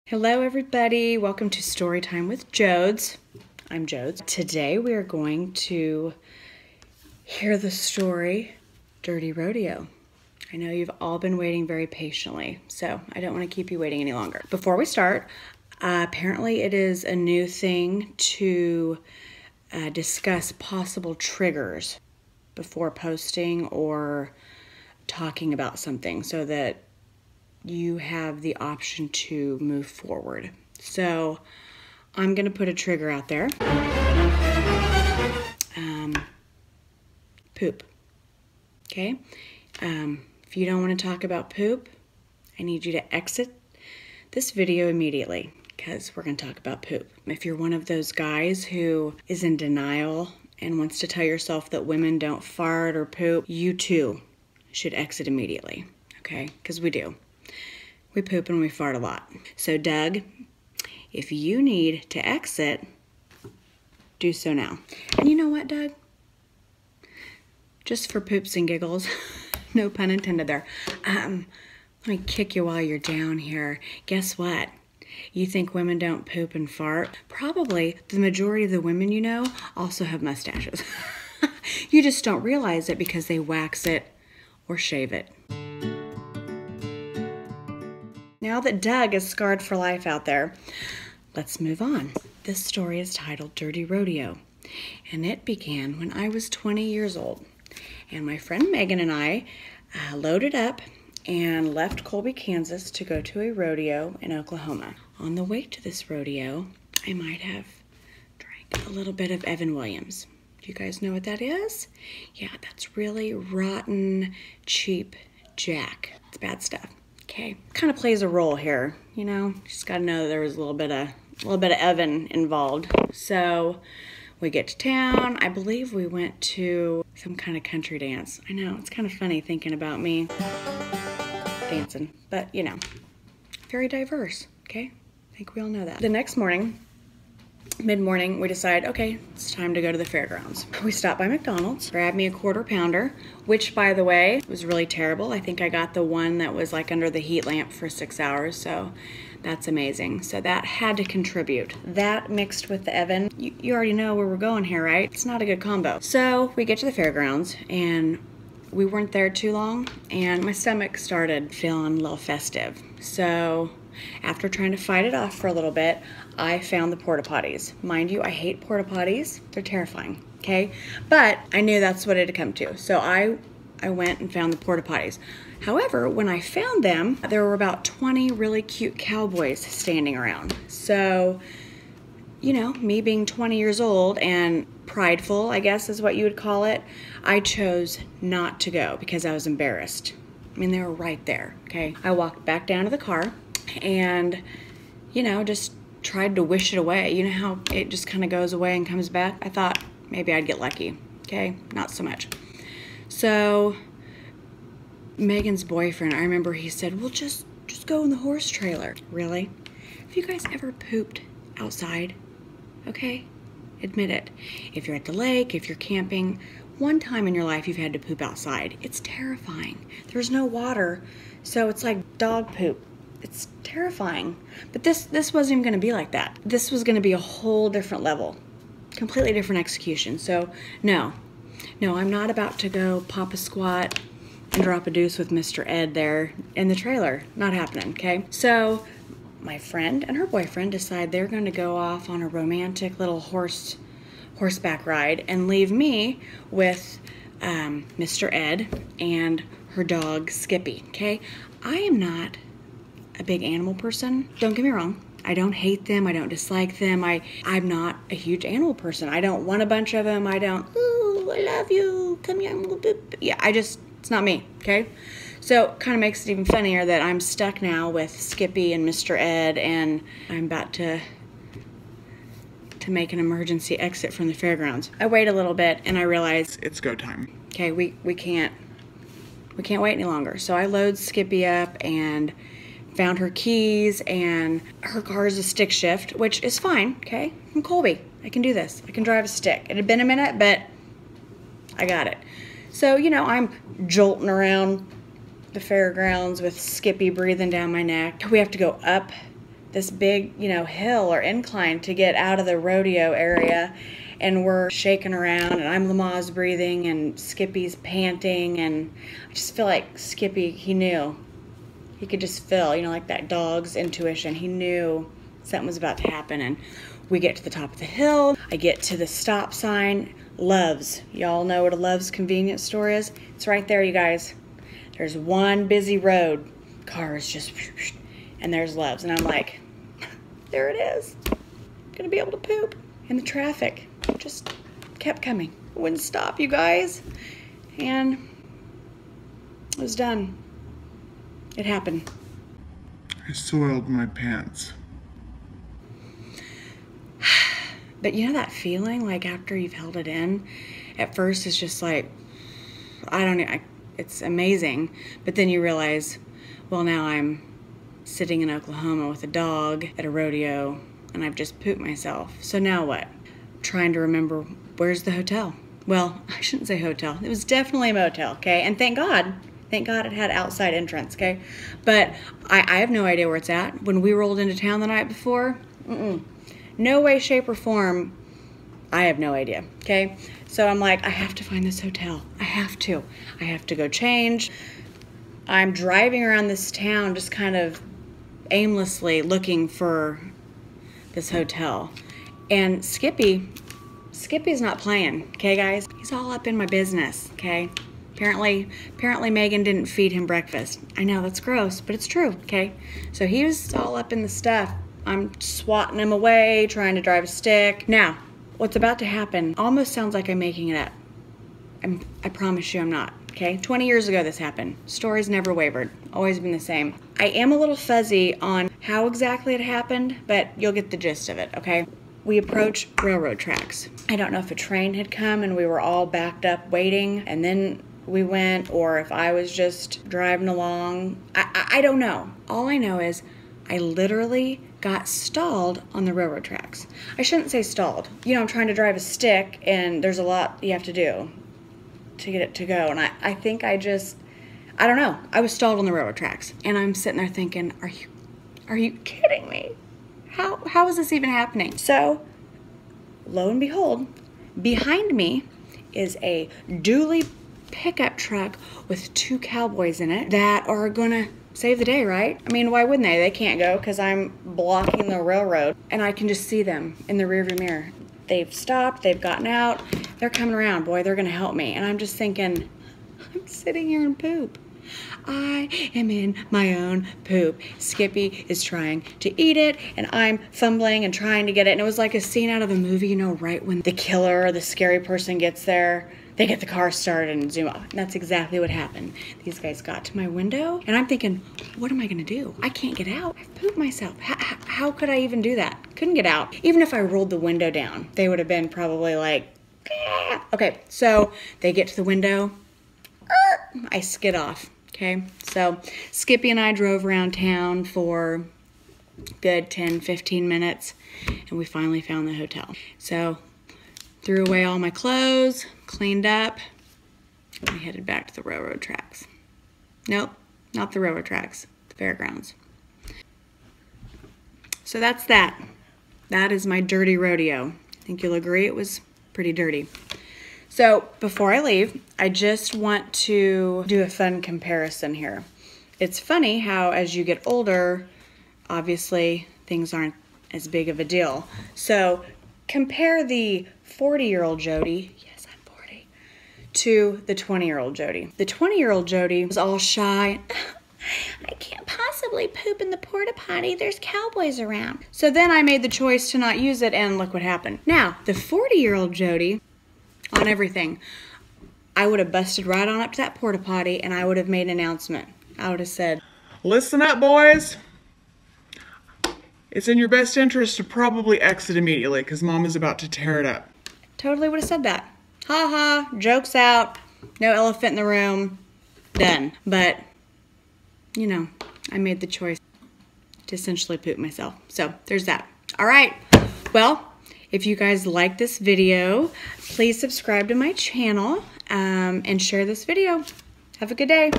Hello everybody, welcome to Storytime with Jodes. I'm Jodes. Today we are going to hear the story, Dirty Rodeo. I know you've all been waiting very patiently, so I don't want to keep you waiting any longer. Before we start, apparently it is a new thing to discuss possible triggers before posting or talking about something so that you have the option to move forward. So I'm going to put a trigger out there. Poop. Okay? If you don't want to talk about poop, I need you to exit this video immediately because we're going to talk about poop. If you're one of those guys who is in denial and wants to tell yourself that women don't fart or poop, you too should exit immediately. Okay? Because we do. We poop and we fart a lot. So Doug, if you need to exit, do so now. And you know what, Doug? Just for poops and giggles, no pun intended there, let me kick you while you're down here. Guess what? You think women don't poop and fart? Probably the majority of the women you know also have mustaches. You just don't realize it because they wax it or shave it. Now that Doug is scarred for life out there, let's move on. This story is titled Dirty Rodeo, and it began when I was 20 years old. And my friend Megan and I loaded up and left Colby, Kansas to go to a rodeo in Oklahoma. On the way to this rodeo, I might have drank a little bit of Evan Williams. Do you guys know what that is? Yeah, that's really rotten, cheap Jack. It's bad stuff. Okay, kind of plays a role here, you know. Just gotta know there was a little bit of Evan involved. So we get to town. I believe we went to some kind of country dance. I know it's kind of funny thinking about me dancing, but you know, very diverse. Okay, I think we all know that. The next morning, mid-morning, we decide, okay, it's time to go to the fairgrounds. We stop by McDonald's, grab me a quarter pounder, which by the way, was really terrible. I think I got the one that was like under the heat lamp for 6 hours, so that's amazing. So that had to contribute. That mixed with the Evan, you already know where we're going here, right? It's not a good combo. So we get to the fairgrounds and we weren't there too long and my stomach started feeling a little festive. So after trying to fight it off for a little bit, I found the porta potties. Mind you, I hate porta potties. They're terrifying, okay? But I knew that's what it had come to. So I went and found the porta potties. However, when I found them, there were about 20 really cute cowboys standing around. So, you know, me being 20 years old and prideful, I guess is what you would call it, I chose not to go because I was embarrassed. I mean, they were right there, okay? I walked back down to the car and, you know, just tried to wish it away. You know how it just kind of goes away and comes back? I thought maybe I'd get lucky, okay? Not so much. So Megan's boyfriend, I remember he said, well, just go in the horse trailer. Really? Have you guys ever pooped outside? Okay? Admit it. If you're at the lake, if you're camping, one time in your life you've had to poop outside. It's terrifying. There's no water, so it's like dog poop. It's terrifying. But this wasn't even going to be like that. This was going to be a whole different level. Completely different execution. So, no, I'm not about to go pop a squat and drop a deuce with Mr. Ed there in the trailer. Not happening, okay? So my friend and her boyfriend decide they're going to go off on a romantic little horseback ride and leave me with Mr. Ed and her dog Skippy, okay? I am not a big animal person. Don't get me wrong. I don't hate them. I don't dislike them. I'm not a huge animal person. I don't want a bunch of them. I don't, ooh, I love you. Come here. Yeah, it's not me, okay? So it kind of makes it even funnier that I'm stuck now with Skippy and Mr. Ed and I'm about to make an emergency exit from the fairgrounds. I wait a little bit and I realize it's go time. Okay, we can't wait any longer. So I load Skippy up and found her keys, and her car is a stick shift, which is fine, okay? I'm Colby. I can do this. I can drive a stick. It had been a minute, but I got it. So, you know, I'm jolting around the fairgrounds with Skippy breathing down my neck. We have to go up this big, hill or incline to get out of the rodeo area. And we're shaking around, and I'm Lamaze breathing, and Skippy's panting, and I just feel like Skippy, he knew. He could just feel, like that dog's intuition. He knew something was about to happen, and we get to the top of the hill. I get to the stop sign, Love's. Y'all know what a Love's convenience store is? It's right there, you guys. There's one busy road. Cars just, and there's Love's, and I'm like, there it is. I'm gonna be able to poop. And the traffic just kept coming. It wouldn't stop, you guys. And it was done. It happened. I soiled my pants. But you know that feeling, like after you've held it in? At first it's just like, I don't know, it's amazing. But then you realize, well, now I'm sitting in Oklahoma with a dog at a rodeo, and I've just pooped myself. So now what? Trying to remember, where's the hotel? Well, I shouldn't say hotel. It was definitely a motel, okay? And thank God it had outside entrance, okay? But I have no idea where it's at. When we rolled into town the night before, no way, shape, or form, I have no idea, okay? So I'm like, I have to find this hotel. I have to go change. I'm driving around this town just kind of aimlessly looking for this hotel. And Skippy's not playing, okay, guys? He's all up in my business, okay? Apparently Megan didn't feed him breakfast. I know, that's gross, but it's true, okay? So he was all up in the stuff. I'm swatting him away, trying to drive a stick. Now, what's about to happen almost sounds like I'm making it up. I promise you I'm not, okay? 20 years ago this happened. Story's never wavered, always been the same. I am a little fuzzy on how exactly it happened, but you'll get the gist of it, okay? We approached railroad tracks. I don't know if a train had come and we were all backed up waiting and then we went, or if I was just driving along. I don't know. All I know is I literally got stalled on the railroad tracks. I shouldn't say stalled. I'm trying to drive a stick and there's a lot you have to do to get it to go. And I think I don't know. I was stalled on the railroad tracks. And I'm sitting there thinking, are you kidding me? How is this even happening? So, lo and behold, behind me is a dually pickup truck with 2 cowboys in it that are gonna save the day, right? I mean, why wouldn't they? They can't go because I'm blocking the railroad, and I can just see them in the rearview mirror. They've stopped, they've gotten out, they're coming around. Boy, they're gonna help me. And I'm just thinking, I'm sitting here in poop. I am in my own poop. Skippy is trying to eat it, and I'm fumbling and trying to get it. And it was like a scene out of a movie, right when the killer or the scary person gets there, they get the car started and zoom off. And that's exactly what happened. These guys got to my window, and I'm thinking, what am I gonna do? I can't get out. I've pooped myself. How could I even do that? Couldn't get out. Even if I rolled the window down, they would have been probably like, ah. Okay, so they get to the window. I skid off. Okay, so Skippy and I drove around town for good 10, 15 minutes, and we finally found the hotel. So, threw away all my clothes, cleaned up, and we headed back to the railroad tracks. Nope, not the railroad tracks, the fairgrounds. So that's that. That is my dirty rodeo. I think you'll agree it was pretty dirty. So before I leave, I just want to do a fun comparison here. It's funny how as you get older, obviously things aren't as big of a deal. So compare the 40-year-old Jody, yes, I'm 40, to the 20-year-old Jody. The 20-year-old Jody was all shy. I can't possibly poop in the porta potty. There's cowboys around. So then I made the choice to not use it, and look what happened. Now, the 40-year-old Jody, on everything, I would have busted right on up to that porta potty and I would have made an announcement. I would have said, listen up, boys. It's in your best interest to probably exit immediately because Mom is about to tear it up. Totally would have said that. Ha ha, joke's out, no elephant in the room, done. But, I made the choice to essentially poop myself. So there's that. All right, well, if you guys like this video, please subscribe to my channel and share this video. Have a good day.